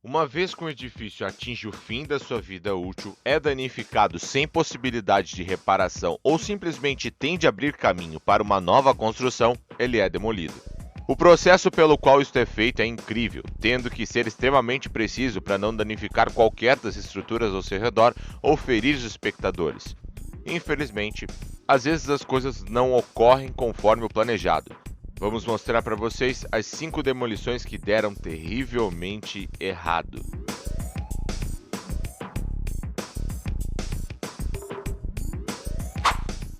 Uma vez que um edifício atinge o fim da sua vida útil, é danificado sem possibilidade de reparação ou simplesmente tende a abrir caminho para uma nova construção, ele é demolido. O processo pelo qual isto é feito é incrível, tendo que ser extremamente preciso para não danificar qualquer das estruturas ao seu redor ou ferir os espectadores. Infelizmente, às vezes as coisas não ocorrem conforme o planejado. Vamos mostrar para vocês as 5 demolições que deram terrivelmente errado.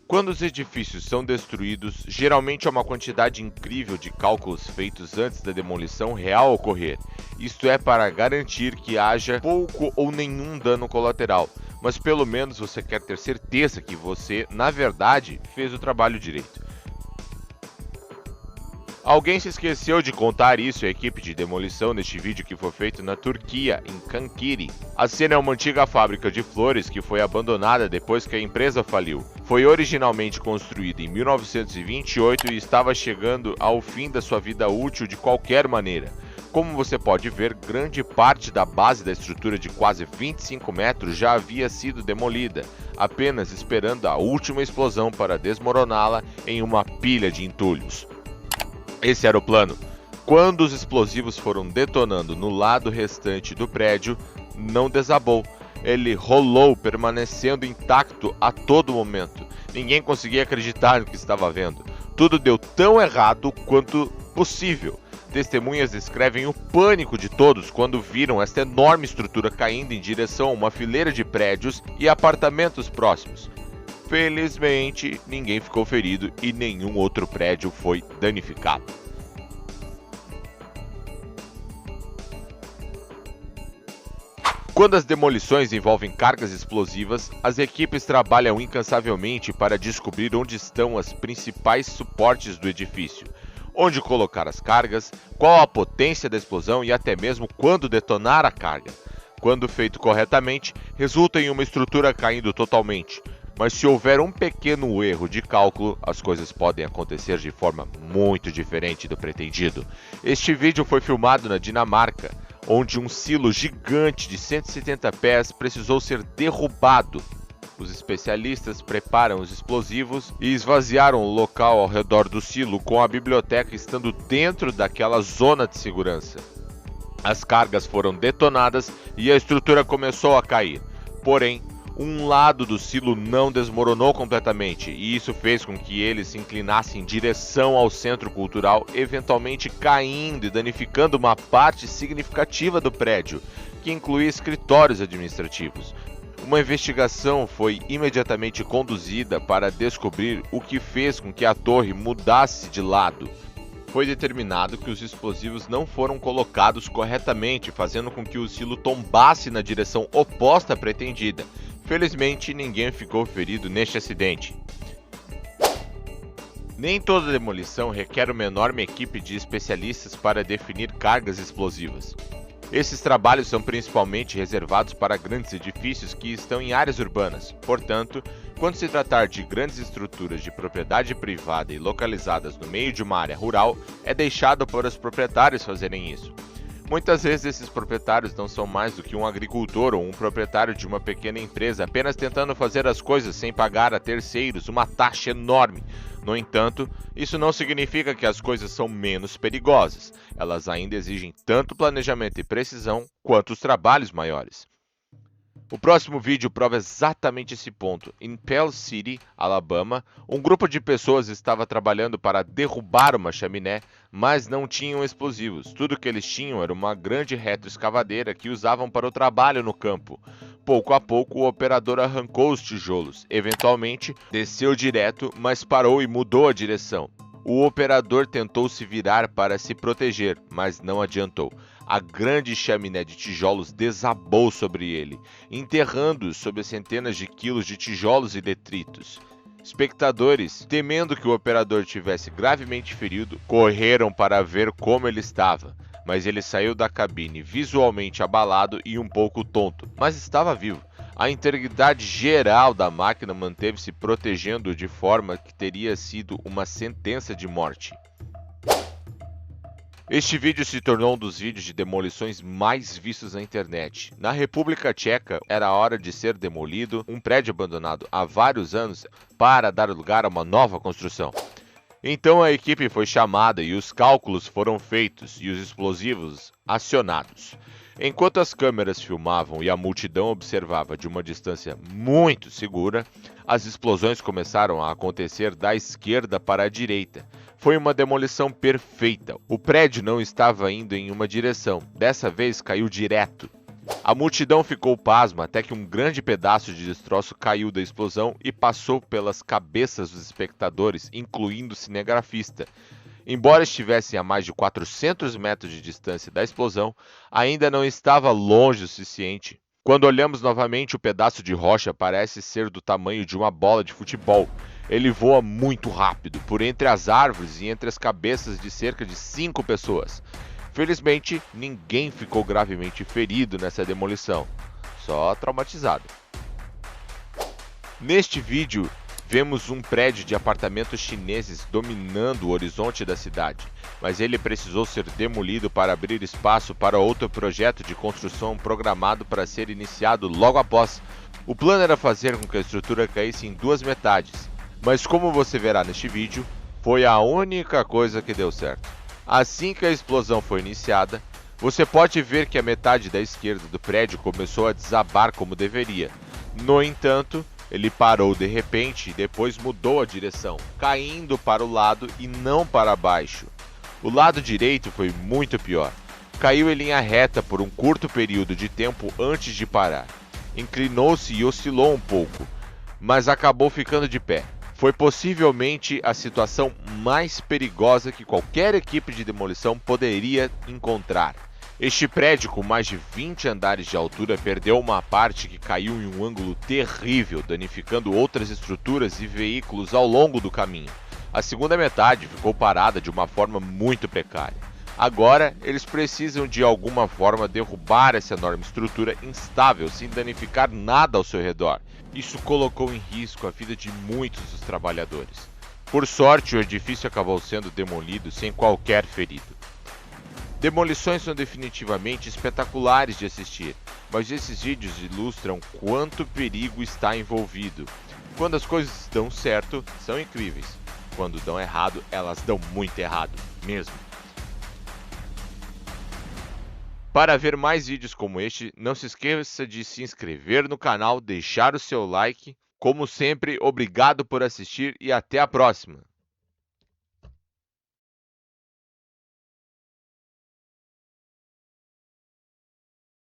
Quando os edifícios são destruídos, geralmente há uma quantidade incrível de cálculos feitos antes da demolição real ocorrer. Isto é para garantir que haja pouco ou nenhum dano colateral, mas pelo menos você quer ter certeza que você, na verdade, fez o trabalho direito. Alguém se esqueceu de contar isso à equipe de demolição neste vídeo que foi feito na Turquia, em Kankiri. A cena é uma antiga fábrica de flores que foi abandonada depois que a empresa faliu. Foi originalmente construída em 1928 e estava chegando ao fim da sua vida útil de qualquer maneira. Como você pode ver, grande parte da base da estrutura de quase 25 metros já havia sido demolida, apenas esperando a última explosão para desmoroná-la em uma pilha de entulhos. Esse era o plano. Quando os explosivos foram detonando no lado restante do prédio, não desabou. Ele rolou, permanecendo intacto a todo momento. Ninguém conseguia acreditar no que estava vendo. Tudo deu tão errado quanto possível. Testemunhas descrevem o pânico de todos quando viram esta enorme estrutura caindo em direção a uma fileira de prédios e apartamentos próximos. Felizmente, ninguém ficou ferido e nenhum outro prédio foi danificado. Quando as demolições envolvem cargas explosivas, as equipes trabalham incansavelmente para descobrir onde estão os principais suportes do edifício, onde colocar as cargas, qual a potência da explosão e até mesmo quando detonar a carga. Quando feito corretamente, resulta em uma estrutura caindo totalmente. Mas se houver um pequeno erro de cálculo, as coisas podem acontecer de forma muito diferente do pretendido. Este vídeo foi filmado na Dinamarca, onde um silo gigante de 170 pés precisou ser derrubado. Os especialistas preparam os explosivos e esvaziaram o local ao redor do silo, com a biblioteca estando dentro daquela zona de segurança. As cargas foram detonadas e a estrutura começou a cair. Porém, um lado do silo não desmoronou completamente, e isso fez com que ele se inclinasse em direção ao centro cultural, eventualmente caindo e danificando uma parte significativa do prédio, que incluía escritórios administrativos. Uma investigação foi imediatamente conduzida para descobrir o que fez com que a torre mudasse de lado. Foi determinado que os explosivos não foram colocados corretamente, fazendo com que o silo tombasse na direção oposta à pretendida. Felizmente, ninguém ficou ferido neste acidente. Nem toda demolição requer uma enorme equipe de especialistas para definir cargas explosivas. Esses trabalhos são principalmente reservados para grandes edifícios que estão em áreas urbanas. Portanto, quando se tratar de grandes estruturas de propriedade privada e localizadas no meio de uma área rural, é deixado para os proprietários fazerem isso. Muitas vezes esses proprietários não são mais do que um agricultor ou um proprietário de uma pequena empresa, apenas tentando fazer as coisas sem pagar a terceiros uma taxa enorme. No entanto, isso não significa que as coisas são menos perigosas. Elas ainda exigem tanto planejamento e precisão quanto os trabalhos maiores. O próximo vídeo prova exatamente esse ponto. Em Pell City, Alabama, um grupo de pessoas estava trabalhando para derrubar uma chaminé, mas não tinham explosivos. Tudo que eles tinham era uma grande retroescavadeira que usavam para o trabalho no campo. Pouco a pouco, o operador arrancou os tijolos. Eventualmente, desceu direto, mas parou e mudou a direção. O operador tentou se virar para se proteger, mas não adiantou. A grande chaminé de tijolos desabou sobre ele, enterrando-o sob centenas de quilos de tijolos e detritos. Espectadores, temendo que o operador tivesse gravemente ferido, correram para ver como ele estava, mas ele saiu da cabine visualmente abalado e um pouco tonto, mas estava vivo. A integridade geral da máquina manteve-se protegendo-o de forma que teria sido uma sentença de morte. Este vídeo se tornou um dos vídeos de demolições mais vistos na internet. Na República Tcheca, era a hora de ser demolido um prédio abandonado há vários anos para dar lugar a uma nova construção. Então a equipe foi chamada e os cálculos foram feitos e os explosivos acionados. Enquanto as câmeras filmavam e a multidão observava de uma distância muito segura, as explosões começaram a acontecer da esquerda para a direita. Foi uma demolição perfeita. O prédio não estava indo em uma direção, dessa vez caiu direto. A multidão ficou pasma até que um grande pedaço de destroço caiu da explosão e passou pelas cabeças dos espectadores, incluindo o cinegrafista. Embora estivessem a mais de 400 metros de distância da explosão, ainda não estava longe o suficiente. Quando olhamos novamente, o pedaço de rocha parece ser do tamanho de uma bola de futebol. Ele voa muito rápido, por entre as árvores e entre as cabeças de cerca de 5 pessoas. Felizmente, ninguém ficou gravemente ferido nessa demolição, só traumatizado. Neste vídeo, vemos um prédio de apartamentos chineses dominando o horizonte da cidade, mas ele precisou ser demolido para abrir espaço para outro projeto de construção programado para ser iniciado logo após. O plano era fazer com que a estrutura caísse em duas metades, mas como você verá neste vídeo, foi a única coisa que deu certo. Assim que a explosão foi iniciada, você pode ver que a metade da esquerda do prédio começou a desabar como deveria. No entanto, ele parou de repente e depois mudou a direção, caindo para o lado e não para baixo. O lado direito foi muito pior. Caiu em linha reta por um curto período de tempo antes de parar. Inclinou-se e oscilou um pouco, mas acabou ficando de pé. Foi possivelmente a situação mais perigosa que qualquer equipe de demolição poderia encontrar. Este prédio, com mais de 20 andares de altura, perdeu uma parte que caiu em um ângulo terrível, danificando outras estruturas e veículos ao longo do caminho. A segunda metade ficou parada de uma forma muito precária. Agora, eles precisam de alguma forma derrubar essa enorme estrutura instável sem danificar nada ao seu redor. Isso colocou em risco a vida de muitos dos trabalhadores. Por sorte, o edifício acabou sendo demolido sem qualquer ferido. Demolições são definitivamente espetaculares de assistir, mas esses vídeos ilustram quanto perigo está envolvido. Quando as coisas dão certo, são incríveis. Quando dão errado, elas dão muito errado, mesmo. Para ver mais vídeos como este, não se esqueça de se inscrever no canal, deixar o seu like. Como sempre, obrigado por assistir e até a próxima!